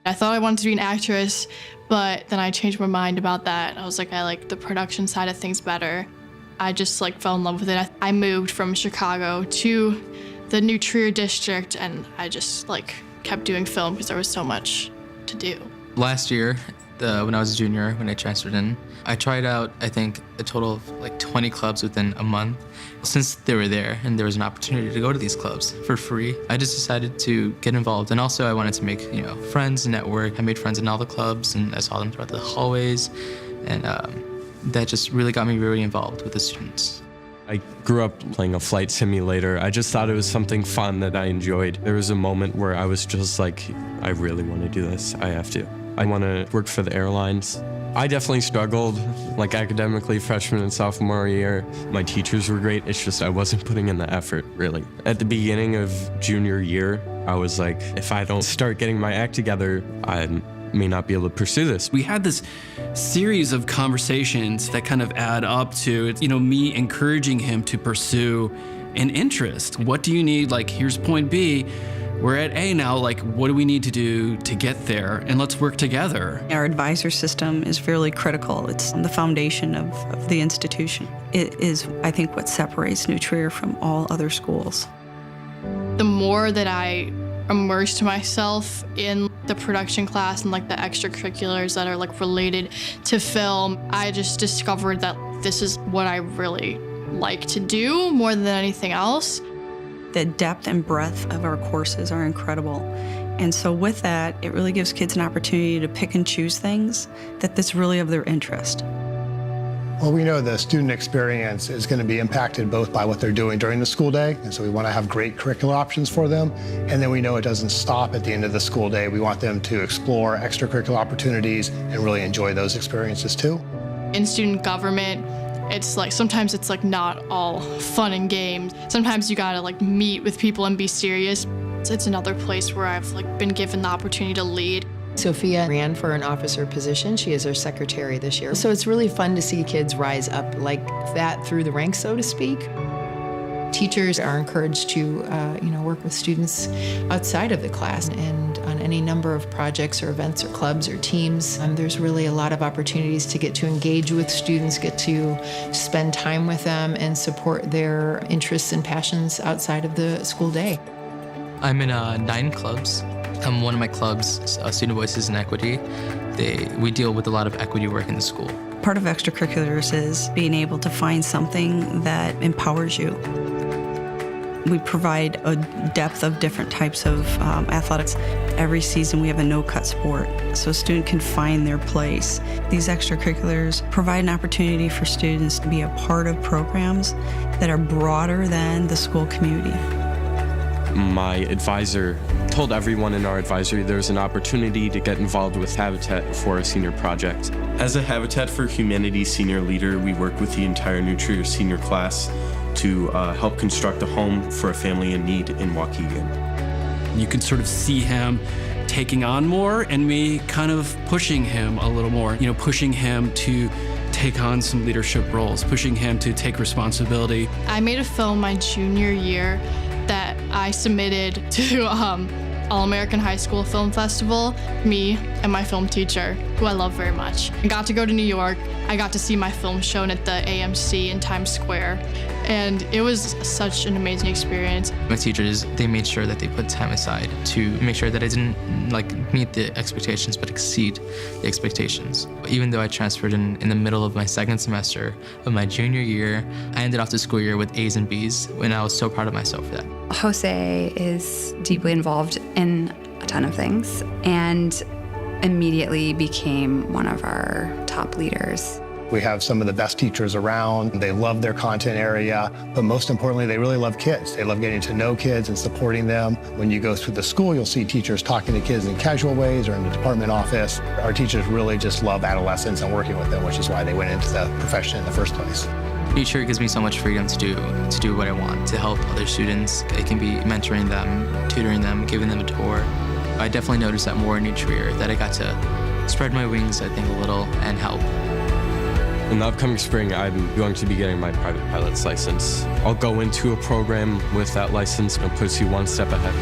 I thought I wanted to be an actress, but then I changed my mind about that. I was like, I like the production side of things better. I just fell in love with it. I moved from Chicago to the New Trier district, and I just kept doing film because there was so much to do. Last year, when I was a junior, when I transferred in, I tried out, I think, a total of 20 clubs within a month. Since they were there and there was an opportunity to go to these clubs for free, I just decided to get involved. And also I wanted to make, friends, network. I made friends in all the clubs and I saw them throughout the hallways. And that just really got me really involved with the students. I grew up playing a flight simulator. I just thought it was something fun that I enjoyed. There was a moment where I was just like, I really want to do this. I have to. I want to work for the airlines. I definitely struggled, academically, freshman and sophomore year. My teachers were great. It's just I wasn't putting in the effort, really. At the beginning of junior year, I was like, if I don't start getting my act together, I may not be able to pursue this. We had this series of conversations that kind of add up to, me encouraging him to pursue an interest. What do you need? Here's point B. We're at A now, what do we need to do to get there? And let's work together. Our advisor system is fairly critical. It's the foundation of the institution. It is, I think, what separates New Trier from all other schools. The more that I immersed myself in the production class and the extracurriculars that are related to film, I just discovered that this is what I really like to do more than anything else. The depth and breadth of our courses are incredible. And so with that, it really gives kids an opportunity to pick and choose things that's really of their interest. Well, we know the student experience is going to be impacted both by what they're doing during the school day, and so we want to have great curricular options for them. And then we know it doesn't stop at the end of the school day. We want them to explore extracurricular opportunities and really enjoy those experiences too. In student government, it's sometimes it's not all fun and games. Sometimes you gotta meet with people and be serious. It's another place where I've been given the opportunity to lead. Sophia ran for an officer position. She is our secretary this year. So it's really fun to see kids rise up like that through the ranks, so to speak. Teachers are encouraged to, work with students outside of the class and on any number of projects or events or clubs or teams. There's really a lot of opportunities to get to engage with students, get to spend time with them and support their interests and passions outside of the school day. I'm in 9 clubs. One of my clubs, Student Voices and Equity, we deal with a lot of equity work in the school. Part of extracurriculars is being able to find something that empowers you. We provide a depth of different types of athletics. Every season we have a no-cut sport, so a student can find their place. These extracurriculars provide an opportunity for students to be a part of programs that are broader than the school community. My advisor told everyone in our advisory there's an opportunity to get involved with Habitat for a senior project. As a Habitat for Humanity senior leader, we work with the entire New Trier senior class to help construct a home for a family in need in Waukegan. You can sort of see him taking on more and me kind of pushing him a little more, pushing him to take on some leadership roles, pushing him to take responsibility. I made a film my junior year that I submitted to All-American High School Film Festival, me and my film teacher, who I love very much. I got to go to New York. I got to see my film shown at the AMC in Times Square, and it was such an amazing experience. My teachers, they made sure that they put time aside to make sure that I didn't meet the expectations, but exceed the expectations. Even though I transferred in the middle of my second semester of my junior year, I ended off the school year with A's and B's, and I was so proud of myself for that. Jose is deeply involved in a ton of things and immediately became one of our top leaders. We have some of the best teachers around. They love their content area, but most importantly, they really love kids. They love getting to know kids and supporting them. When you go through the school, you'll see teachers talking to kids in casual ways or in the department office. Our teachers really just love adolescents and working with them, which is why they went into the profession in the first place. New Trier gives me so much freedom to do what I want, to help other students. It can be mentoring them, tutoring them, giving them a tour. I definitely noticed that more in New Trier, that I got to spread my wings, I think, a little and help. In the upcoming spring, I'm going to be getting my private pilot's license. I'll go into a program with that license and puts you one step ahead.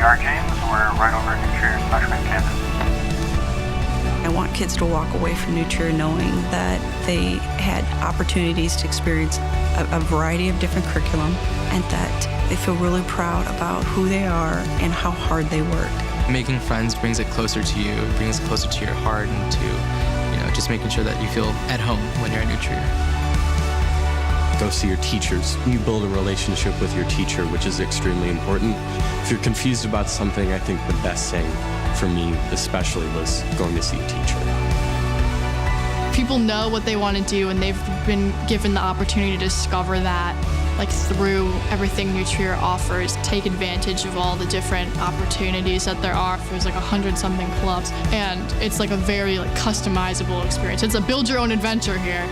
Jar James. We're right over at New Trier's freshman campus. I want kids to walk away from New Trier knowing that they had opportunities to experience a variety of different curriculum and that they feel really proud about who they are and how hard they work. Making friends brings it closer to you, brings it closer to your heart and to, just making sure that you feel at home when you're at New Trier. Go see your teachers. You build a relationship with your teacher, which is extremely important. If you're confused about something, I think the best thing for me especially was going to see a teacher. People know what they want to do, and they've been given the opportunity to discover that, like through everything New Trier offers. Take advantage of all the different opportunities that there are. There's like 100-something clubs, and it's like a very customizable experience. It's a build your own adventure here.